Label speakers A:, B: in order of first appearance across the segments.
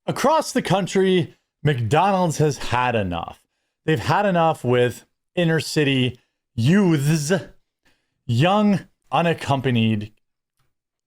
A: Across the country, McDonald's has had enough. They've had enough with inner city youths, young, unaccompanied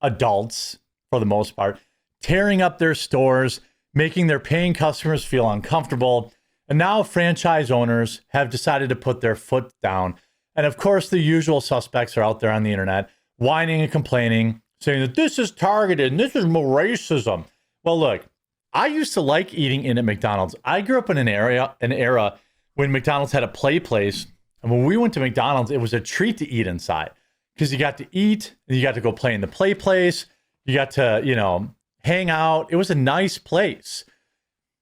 A: adults, for the most part, tearing up their stores, making their paying customers feel uncomfortable. And now franchise owners have decided to put their foot down. And of course, the usual suspects are out there on the internet, whining and complaining, saying that this is targeted and this is more racism. Well, look, I used to like eating in at McDonald's. I grew up in an era when McDonald's had a play place. And when we went to McDonald's, it was a treat to eat inside because you got to eat and you got to go play in the play place. You got to, hang out. It was a nice place.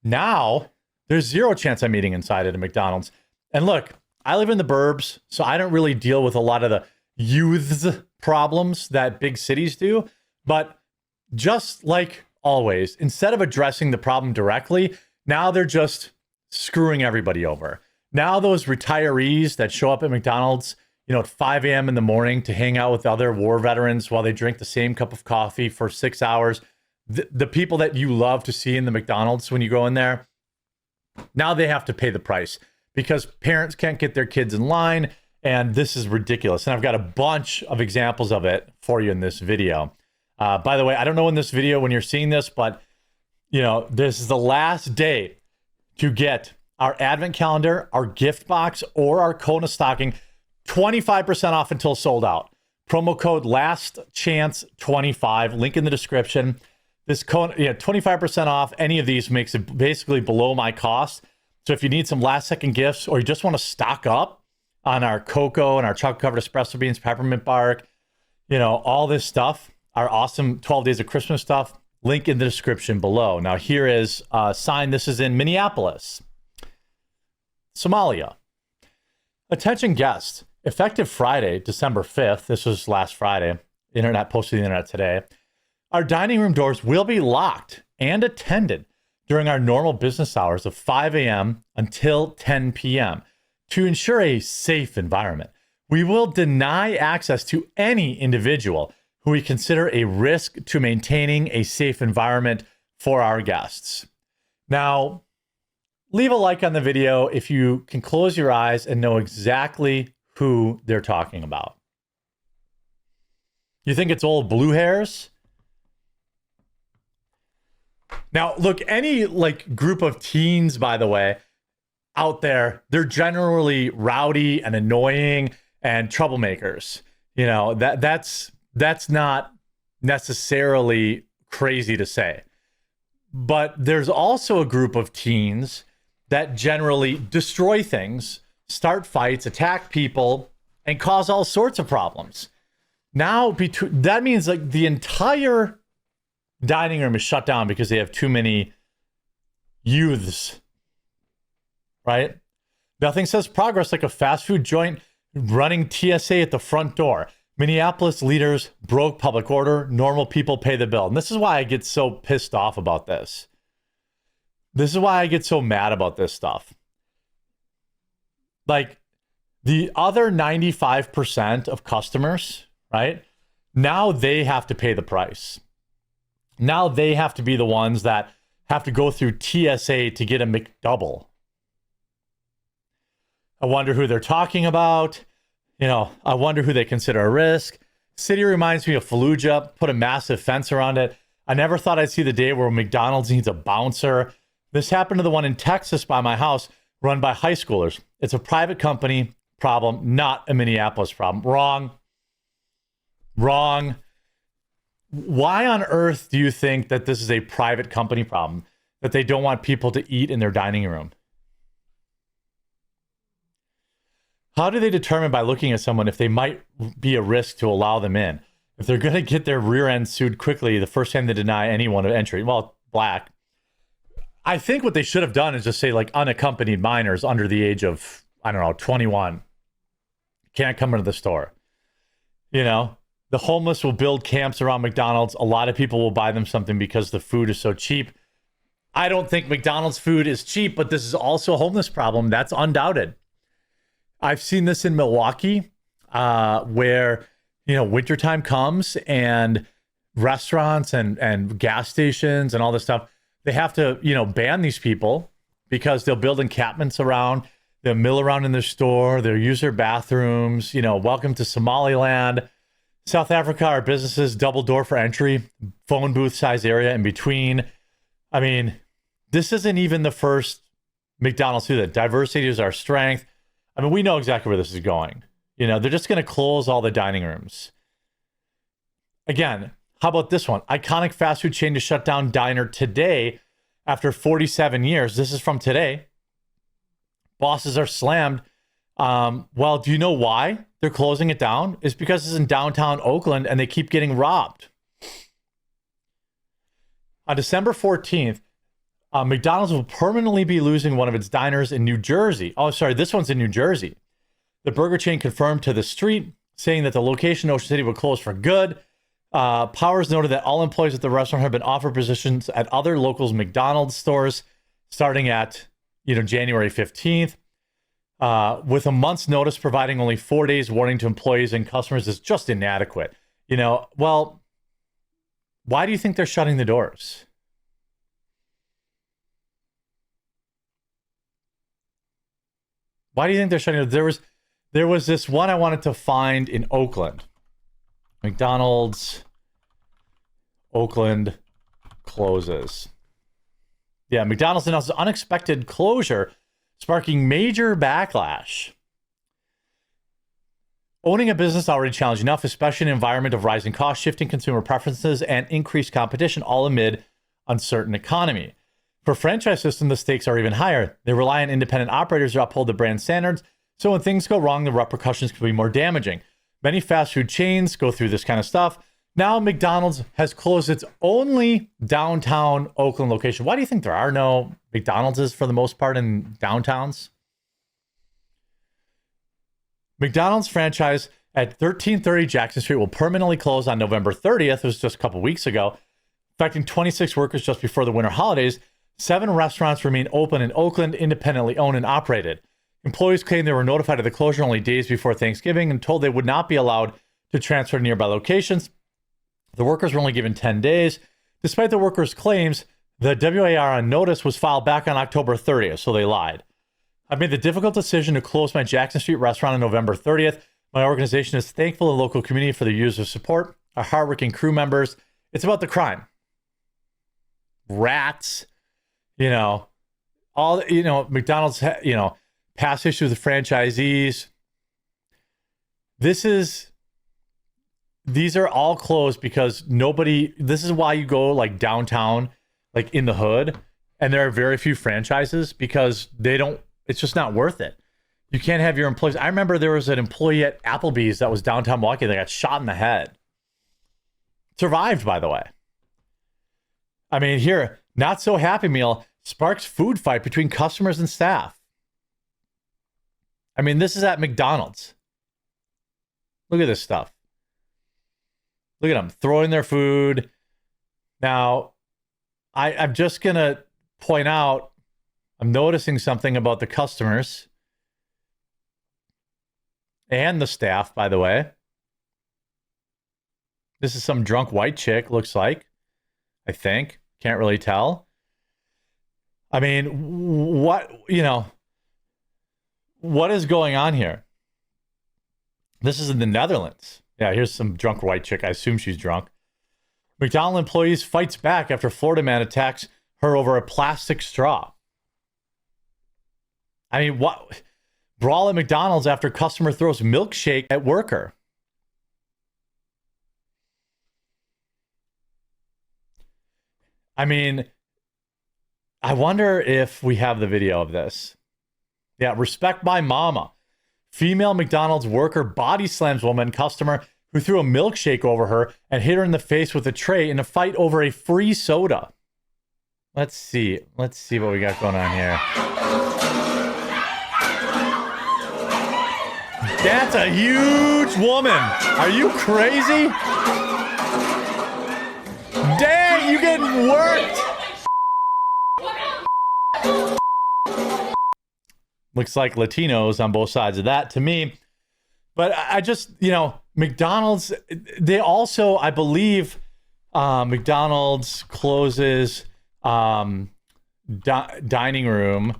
A: Now, there's zero chance I'm eating inside at a McDonald's. And look, I live in the burbs, so I don't really deal with a lot of the youths problems that big cities do. But just like always, instead of addressing the problem directly, now they're just screwing everybody over. Now those retirees that show up at McDonald's, at 5 a.m. in the morning to hang out with other war veterans while they drink the same cup of coffee for 6 hours, the people that you love to see in the McDonald's when you go in there, now they have to pay the price because parents can't get their kids in line, and this is ridiculous. And I've got a bunch of examples of it for you in this video. By the way, I don't know in this video when you're seeing this, but this is the last day to get our advent calendar, our gift box, or our Kona stocking 25% off until sold out. Promo code last chance 25, link in the description. This Kona, 25% off any of these makes it basically below my cost. So if you need some last second gifts or you just want to stock up on our cocoa and our chocolate covered espresso beans, peppermint bark, all this stuff, our awesome 12 days of Christmas stuff, link in the description below. Now here is a sign. This is in Minneapolis, Somalia. Attention guests, effective Friday, December 5th, this was last Friday, internet posted to the internet today, our dining room doors will be locked and attended during our normal business hours of 5 a.m. until 10 p.m. to ensure a safe environment. We will deny access to any individual who we consider a risk to maintaining a safe environment for our guests. Now, leave a like on the video if you can close your eyes and know exactly who they're talking about. You think it's old blue hairs? Now, look, any group of teens, by the way, out there, they're generally rowdy and annoying and troublemakers. That's not necessarily crazy to say. But there's also a group of teens that generally destroy things, start fights, attack people, and cause all sorts of problems. Now, that means the entire dining room is shut down because they have too many youths, right? Nothing says progress like a fast food joint running TSA at the front door. Minneapolis leaders broke public order. Normal people pay the bill. And this is why I get so pissed off about this. This is why I get so mad about this stuff. The other 95% of customers, right? Now they have to pay the price. Now they have to be the ones that have to go through TSA to get a McDouble. I wonder who they're talking about. I wonder who they consider a risk. City reminds me of Fallujah, put a massive fence around it. I never thought I'd see the day where McDonald's needs a bouncer. This happened to the one in Texas by my house, run by high schoolers. It's a private company problem, not a Minneapolis problem. Wrong. Why on earth do you think that this is a private company problem, that they don't want people to eat in their dining room? How do they determine by looking at someone if they might be a risk to allow them in? If they're going to get their rear end sued quickly the first time they deny anyone entry, well, black. I think what they should have done is just say unaccompanied minors under the age of, 21 can't come into the store. The homeless will build camps around McDonald's. A lot of people will buy them something because the food is so cheap. I don't think McDonald's food is cheap, but this is also a homeless problem. That's undoubted. I've seen this in Milwaukee, where, wintertime comes and restaurants and gas stations and all this stuff, they have to, ban these people because they'll build encampments around, they'll mill around in their store, they'll use their bathrooms, welcome to Somaliland. South Africa, our businesses, double door for entry, phone booth size area in between. I mean, this isn't even the first McDonald's to do that. Diversity is our strength. I mean, we know exactly where this is going. They're just going to close all the dining rooms. Again, how about this one? Iconic fast food chain to shut down diner today after 47 years. This is from today. Bosses are slammed. Well, do you know why they're closing it down? It's because it's in downtown Oakland and they keep getting robbed. On December 14th, McDonald's will permanently be losing one of its diners in New Jersey. Oh, sorry, this one's in New Jersey. The burger chain confirmed to The Street, saying that the location in Ocean City would close for good. Powers noted that all employees at the restaurant have been offered positions at other locals McDonald's stores starting at, January 15th. With a month's notice, providing only 4 days warning to employees and customers is just inadequate. Well, why do you think they're shutting the doors? Why do you think they're shutting it? There was this one I wanted to find in Oakland. McDonald's Oakland closes. Yeah, McDonald's announced an unexpected closure, sparking major backlash. Owning a business already challenged enough, especially in an environment of rising costs, shifting consumer preferences, and increased competition, all amid uncertain economy. For franchise system, the stakes are even higher. They rely on independent operators to uphold the brand standards, so when things go wrong, the repercussions can be more damaging. Many fast food chains go through this kind of stuff. Now McDonald's has closed its only downtown Oakland location. Why do you think there are no McDonald's for the most part in downtowns? McDonald's franchise at 1330 Jackson Street will permanently close on November 30th. It was just a couple weeks ago, affecting 26 workers just before the winter holidays. 7 restaurants remain open in Oakland, independently owned and operated. Employees claim they were notified of the closure only days before Thanksgiving and told they would not be allowed to transfer to nearby locations. The workers were only given 10 days. Despite the workers' claims, the WAR on notice was filed back on October 30th, so they lied. I made the difficult decision to close my Jackson Street restaurant on November 30th. My organization is thankful to the local community for their years of support, our hardworking crew members. It's about the crime. Rats, McDonald's, past issues with franchisees. These are all closed because this is why you go like downtown, like in the hood, and there are very few franchises because it's just not worth it. You can't have your employees. I remember there was an employee at Applebee's that was downtown Milwaukee that got shot in the head. Survived, by the way. I mean, here, not so Happy Meal sparks food fight between customers and staff. I mean, this is at McDonald's. Look at this stuff. Look at them throwing their food. Now, I'm just going to point out, I'm noticing something about the customers and the staff, by the way. This is some drunk white chick, looks like. I think. Can't really tell. I mean, what is going on here? This is in the Netherlands. Yeah, here's some drunk white chick. I assume she's drunk. McDonald's employees fights back after Florida man attacks her over a plastic straw. I mean, what? Brawl at McDonald's after customer throws milkshake at worker. I mean, I wonder if we have the video of this. Yeah, respect my mama. Female McDonald's worker body slams woman customer who threw a milkshake over her and hit her in the face with a tray in a fight over a free soda. Let's see what we got going on here. That's a huge woman. Are you crazy? Dang, you getting worked. Looks like Latinos on both sides of that to me. But I just, McDonald's, they also, I believe, McDonald's closes dining room,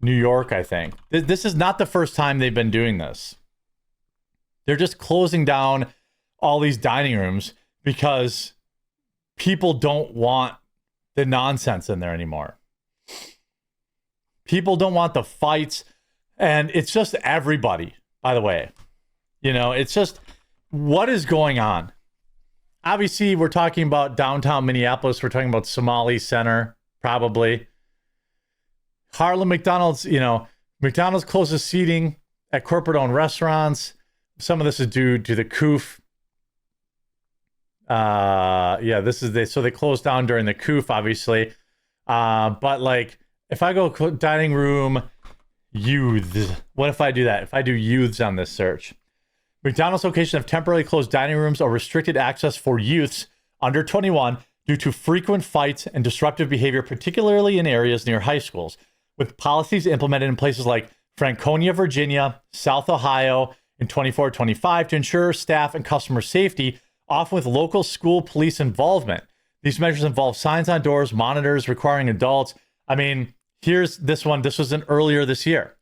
A: New York, I think. This is not the first time they've been doing this. They're just closing down all these dining rooms because people don't want the nonsense in there anymore. People don't want the fights. And it's just everybody, by the way. You know, it's just what is going on? Obviously, we're talking about downtown Minneapolis. We're talking about Somali Center, probably. Harlem McDonald's, you know, McDonald's closes seating at corporate-owned restaurants. Some of this is due to the COOF. So they closed down during the COOF, obviously. But like, if I go dining room youths, what if I do that? If I do youths on this search, McDonald's locations have temporarily closed dining rooms or restricted access for youths under 21 due to frequent fights and disruptive behavior, particularly in areas near high schools, with policies implemented in places like Franconia, Virginia, South Ohio in 24-25 to ensure staff and customer safety, often with local school police involvement. These measures involve signs on doors, monitors requiring adults. I mean, here's this one. This was earlier this year.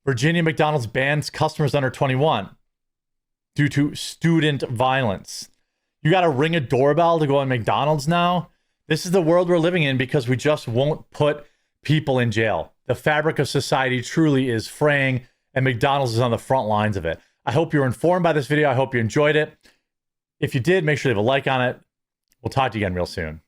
A: Virginia McDonald's bans customers under 21 due to student violence. You got to ring a doorbell to go on McDonald's now? This is the world we're living in because we just won't put people in jail. The fabric of society truly is fraying, and McDonald's is on the front lines of it. I hope you were informed by this video. I hope you enjoyed it. If you did, make sure to leave a like on it. We'll talk to you again real soon.